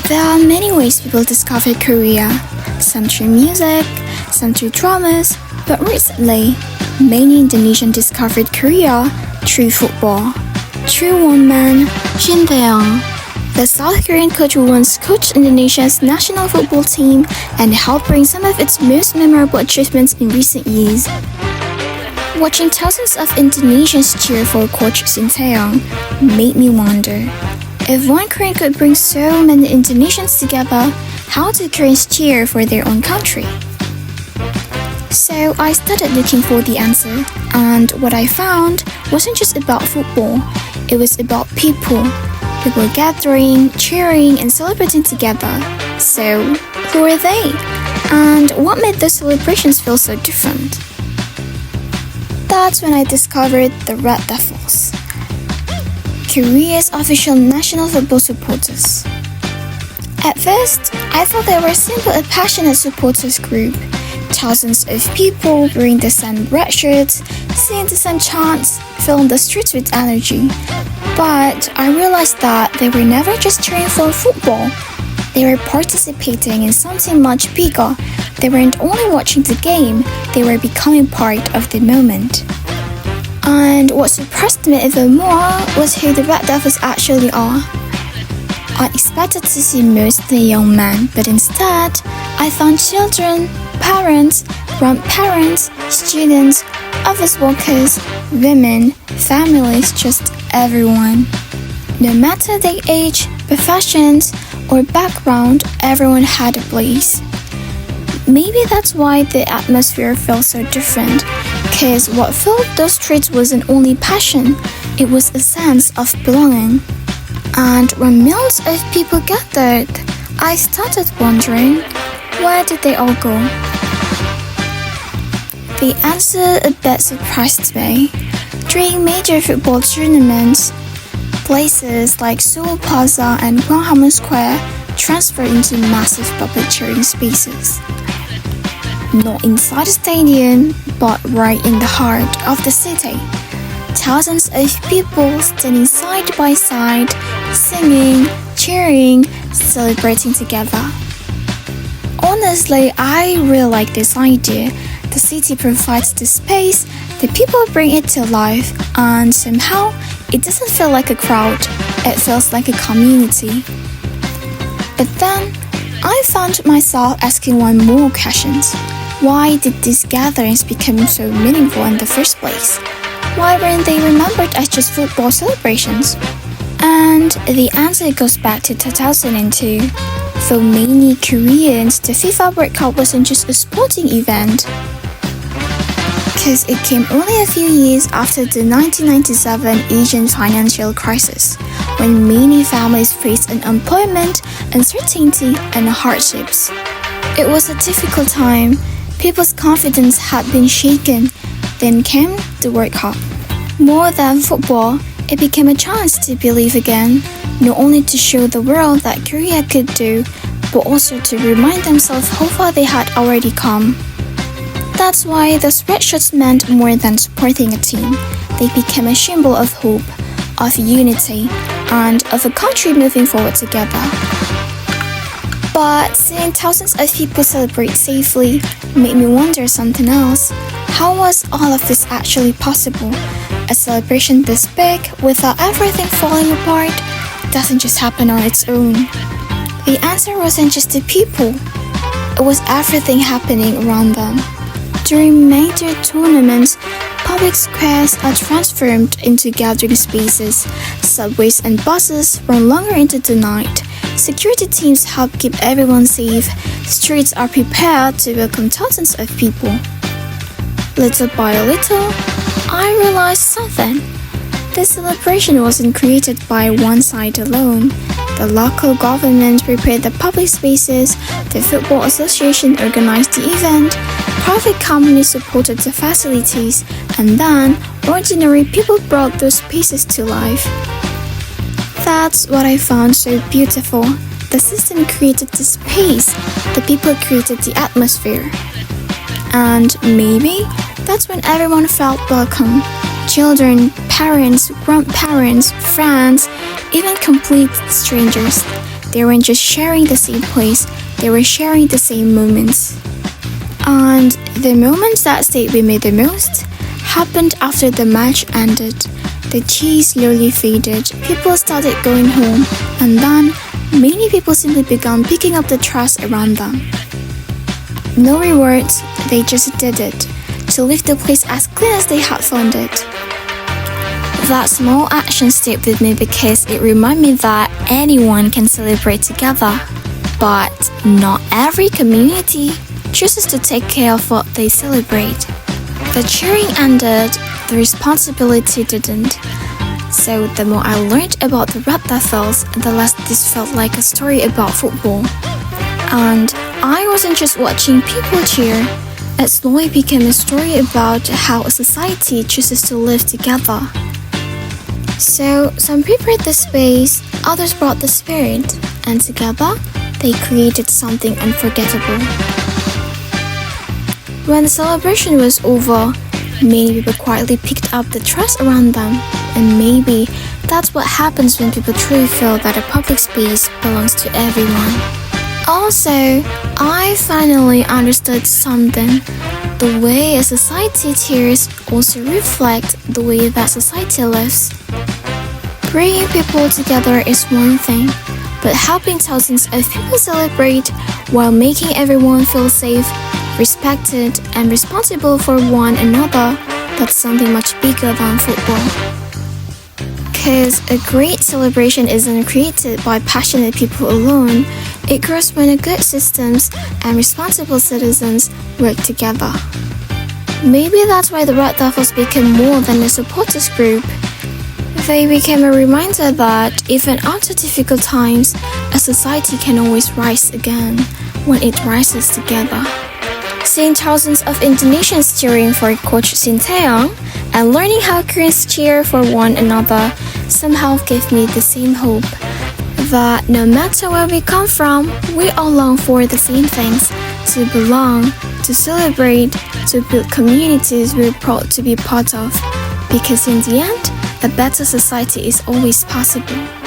There are many ways people discover Korea, some through music, some through dramas, but recently, many Indonesians discovered Korea through football. Through one man, Shin, the South Korean coach who once coached Indonesia's national football team and helped bring some of its most memorable achievements in recent years. Watching thousands of Indonesians cheer for coach Tae-yong made me wonder, if one Korean could bring so many Indonesians together, how do Koreans cheer for their own country? So I started looking for the answer, and what I found wasn't just about football, it was about people gathering, cheering, and celebrating together. So, who are they? And what made those celebrations feel so different? That's when I discovered the Red Devils, Korea's official national football supporters. At first, I thought they were simply a passionate supporters group. Thousands of people wearing the same red shirts, singing the same chants, filling the streets with energy. But I realized that they were never just cheering for football. They were participating in something much bigger. They weren't only watching the game, they were becoming part of the moment. And what surprised me even more was who the Red Devils actually are. I expected to see mostly young men, but instead, I found children, parents, grandparents, students, office workers, women, families, just everyone. No matter their age, professions, or background, everyone had a place. Maybe that's why the atmosphere felt so different, because what filled those streets wasn't only passion, it was a sense of belonging. And when millions of people gathered, I started wondering, where did they all go? The answer a bit surprised me. During major football tournaments, places like Seoul Plaza and Gwanghwamun Square transferred into massive public cheering spaces. Not inside the stadium, but right in the heart of the city. Thousands of people standing side by side, singing, cheering, celebrating together. Honestly, I really like this idea. The city provides the space, the people bring it to life, and somehow it doesn't feel like a crowd, it feels like a community. But then, I found myself asking one more question. Why did these gatherings become so meaningful in the first place? Why weren't they remembered as just football celebrations? And the answer goes back to 2002. For many Koreans, the FIFA World Cup wasn't just a sporting event, because it came only a few years after the 1997 Asian financial crisis, when many families faced unemployment, uncertainty, and hardships. It was a difficult time. People's confidence had been shaken. Then came the World Cup. More than football, it became a chance to believe again, not only to show the world that Korea could do, but also to remind themselves how far they had already come. That's why those red shirts meant more than supporting a team. They became a symbol of hope, of unity, and of a country moving forward together. But seeing thousands of people celebrate safely made me wonder something else. How was all of this actually possible? A celebration this big, without everything falling apart, doesn't just happen on its own. The answer wasn't just the people, it was everything happening around them. During major tournaments, public squares are transformed into gathering spaces, subways and buses run longer into the night, security teams help keep everyone safe, streets are prepared to welcome thousands of people. Little by little, I realized something. This celebration wasn't created by one side alone. The local government prepared the public spaces, the Football Association organized the event, private companies supported the facilities, and then ordinary people brought those spaces to life. That's what I found so beautiful. The system created the space, the people created the atmosphere. And maybe that's when everyone felt welcome. Children, parents, grandparents, friends, even complete strangers. They weren't just sharing the same place, they were sharing the same moments. And the moments that stayed with me the most happened after the match ended. The cheese slowly faded, people started going home, and then many people simply began picking up the trash around them. No rewards, they just did it, to leave the place as clean as they had found it. That small action stayed with me because it reminded me that anyone can celebrate together, but not every community chooses to take care of what they celebrate. The cheering ended, the responsibility didn't. So the more I learned about the Red Devils, the less this felt like a story about football. And I wasn't just watching people cheer, it slowly became a story about how a society chooses to live together. So some prepared the space, others brought the spirit, and together they created something unforgettable. When the celebration was over, many people quietly picked up the trash around them, and maybe that's what happens when people truly feel that a public space belongs to everyone. Also, I finally understood something. The way a society cheers also reflects the way that society lives. Bringing people together is one thing, but helping thousands of people celebrate while making everyone feel safe, respected, and responsible for one another, that's something much bigger than football. Because a great celebration isn't created by passionate people alone, it grows when good systems and responsible citizens work together. Maybe that's why the Red Devils became more than a supporters group. They became a reminder that even after difficult times, a society can always rise again when it rises together. Seeing thousands of Indonesians cheering for coach Shin Tae-yong and learning how Koreans cheer for one another somehow gave me the same hope that no matter where we come from, we all long for the same things: to belong, to celebrate, to build communities we're proud to be part of. Because in the end, a better society is always possible.